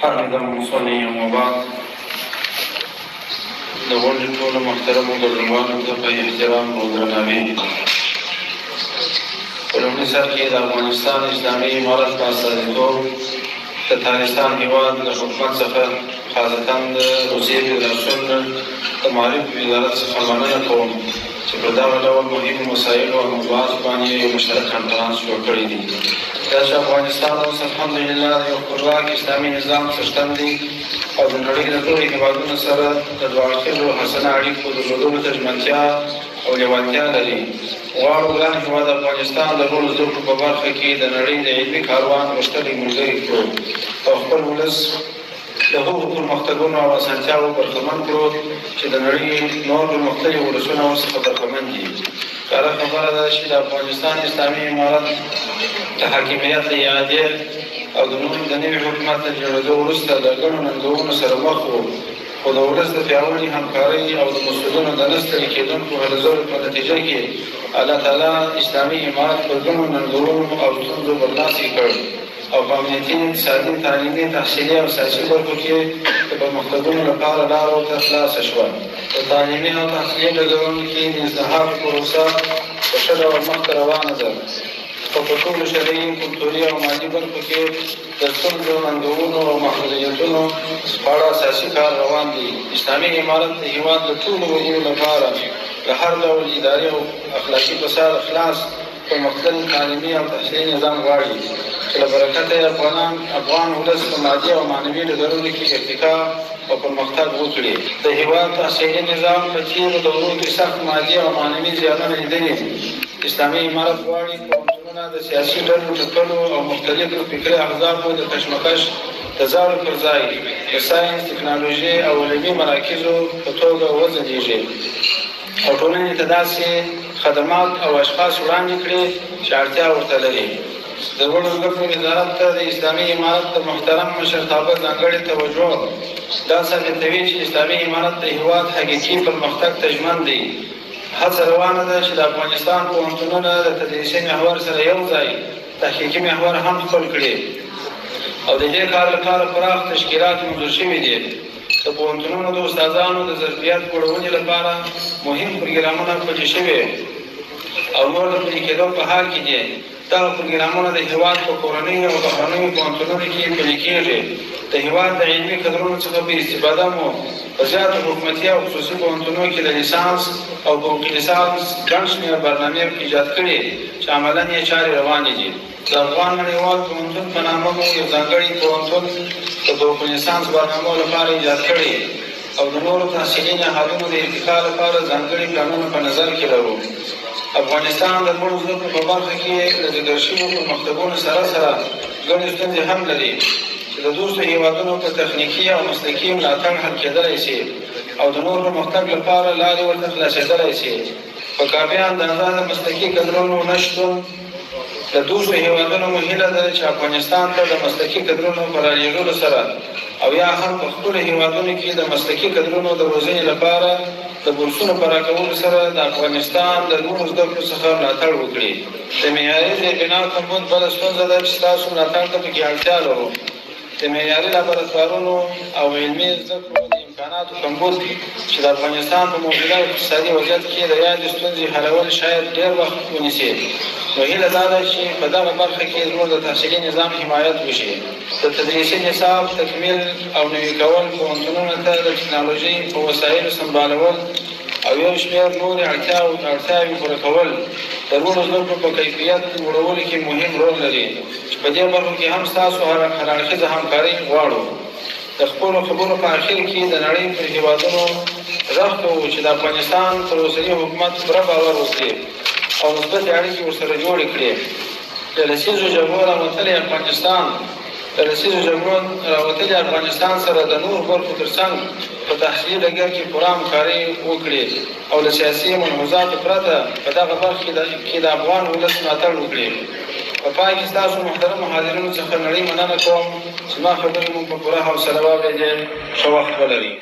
حامدا مصليا وبعد د غونډې ټولو محترمو ګډونوالو ته په احترام او درناوي په لومړي سر کې د افغانستان اسلامي امارت په استازیتوب د تاجکستان هېواد له حکومت څخه خاصتا د روسیې فدراسیون د معارف وزارت څخه مننه کوم چې په دغه ډول مهمو مسایلو او موضوعاتو باندې یو مشترک کنفرانس جوړ کړی دی. دا چې افغانستان اوس الحمدلله د یو خپلواک اسلامي نظام څښتن دی او د نړۍ د ټولو هېوادونو سره د دوه اړخیزو حسنه اړیکو درلودلو ته ژمنتیا او لیوالتیا لري. غواړو ګران هېواد افغانستان د لوړو زده کړو په برخه کې د نړۍ د علمي کاروان غښتلی ملګری کړو او خپل ولس د هغو پرمختګونو او اسانتیاوو برخمن کړو چې د نړۍ نور پرمختللي ولسونه ورڅخه برخمن دي. ښکاره خبره ده چې د افغانستان اسلامي امارت د حاکمیت له اعادې او د نوي حکومت له جوړېدو وروسته د ګڼو ننګونو سره مخ و، خو د ولس د پیاوړي همکارۍ او د مسؤلینو د نه ستړي کېدونکو هلو ځلو په نتیجه کې الله تعالی اسلامي امارت پر ګڼو ننګونو او ستونزو برلاسی کړ او په امنیتي، اقتصادي، تعلیمي، تحصیلي او سیاسي برخو کې د پرمختګونو لپاره لاره ورته خلاصه شوه. په تعلیمي او تحصیلي ډګرونو کې د اصلاحاتو پروسه په ښه ډول مخته روانه ده، خو په ټولو شرعي، کلتوري او مالي برخو کې د ستونزو، ننګونو او محدودیتونو په اړه اساسي کار روان دی. اسلامي امارت د هېواد د ټولو وګړو لپاره د هر ډول اداري او اخلاقي فساد خلاص پرمختللی تعلیمي او تحصیلي نظام غواړي چې له برکته یې افغان ولس په مادي او معنوي ډګرونو کې ارتقا او پرمختګ وکړي. د هېواد تحصیلي نظام په تېرو دورو کې سخت مادي او معنوي زیانونه لیدلي. اسلامي امارت غواړي پوهنتونونه د سیاسي ډلو ټکلو او مختلفو فکري احزابو د کشمکش د ځالو پر ځای د ساینس، تکنالوژي او علمي مراکزو په توګه وځلېږي او ټولنې ته داسې خدمات او اشخاص وړاندې کړي چې اړتیا ورته لري. د لوړو زده کړو وزارت ته د اسلامي امارت د محترم مشرتابه ځانګړې توجه دا ثابتوي چې اسلامي امارت د هېواد حقیقي پرمختګ ته ژمن دی. هڅه روانه ده چې د افغانستان پوهنتونونه د تدریسي محور سره یو ځای تحقیقي محور هم خپل کړي او د دې کار لپاره پراخ تشکیلات منظور شوي دي. د پوهنتونونو د استادانو د ظرفیت لوړونې لپاره مهم پروګرامونه پلي شوي او نور د پلي کېدو په حال کې دي. دغه پروګرامونه د هېواد په کورنیو او بهرنیو پوهنتونونو کې پلي کېږي. د هېواد د علمي کدرونو څخه په استفاده مو په زیاتو حکومتي او خصوصي پوهنتونونو کې د لیسانس او فوق لیسانس ګڼ شمېر برنامې ایجاد کړي چې عملاً یې چارې روانې دي. د افغان نړیوال پوهنتون په نامه مو یو ځانګړی پوهنتون د فوق لیسانس برنامو لپاره ایجاد کړي او د نورو تحصیلي نهادونو د ارتقا لپاره ځانګړي پلانونه په نظر کې لرو. افغانستان د لوړو زده کړو په برخه کې له ذکر شویو پرمختګونو سره ګڼې ستونزې هم لري چې د دوستو هېوادونو په تخنیکي او مسلکي ملاتړ حل کېدلی شي او د نور پرمختګ لپاره لارې ورته خلاصېدلی شي. په کافي اندازه د مسلکي کدرونو نشتون د دوستو هېوادونو مو هیله ده چې افغانستان ته د مسلکي کدرونو په رالېږلو سره او یا هم په خپلو هېوادونو کې د مسلکي کدرونو د روزنې لپاره د بورسونو په راکولو سره د افغانستان د لوړو زده کړو څخه ملاتړ وکړي. د معیاري زیربنا کمبود بله ستونزه ده چې ستاسو ملاتړ ته پکې اړتیا لرو. د معیاري لابراتوارونو او علمي زده کړو د امکاناتو کمبود چې د افغانستان په موجوده اقتصادي وضعیت کې د یادې ستونزې حلول شاید ډېر وخت ونیسي. نو هیله دا ده چې په دغه برخه کې زموږ د تحصیلي نظام حمایت وشي. د تدریسي نصاب تکمیل او نوي کول، پوهنتونونو ته د ټکنالوژۍ په وسایلو سمبالول او یو شمېر نورې اړتیاوې پوره کول د لوړو زده کړو په کیفیت لوړولو کې مهم رول لري چې په دې برخو کې هم ستاسو هر اړخیزه همکاري غواړو. د خپلو خبرو په اخر کې د نړۍ پر هېوادونو غږ کوو چې د افغانستان پر اوسني حکومت پوره باور وکړي او مثبتې اړیکې ورسره جوړې کړي. د لسیزو جګړو راوتلی افغانستان سره د نورو برخو تر څنګ په تحصیلي ډګر کې پوره همکاري وکړي او له سیاسي ملحوظاتو پرته په دغه برخه کې د افغان ولس ملاتړ وکړي. په پای کې ستاسو محترمو حاضرینو څخه نړۍ مننه کوم چې ما خبرې مو په پوره حوصله واورېدې. ښه وخت ولرئ.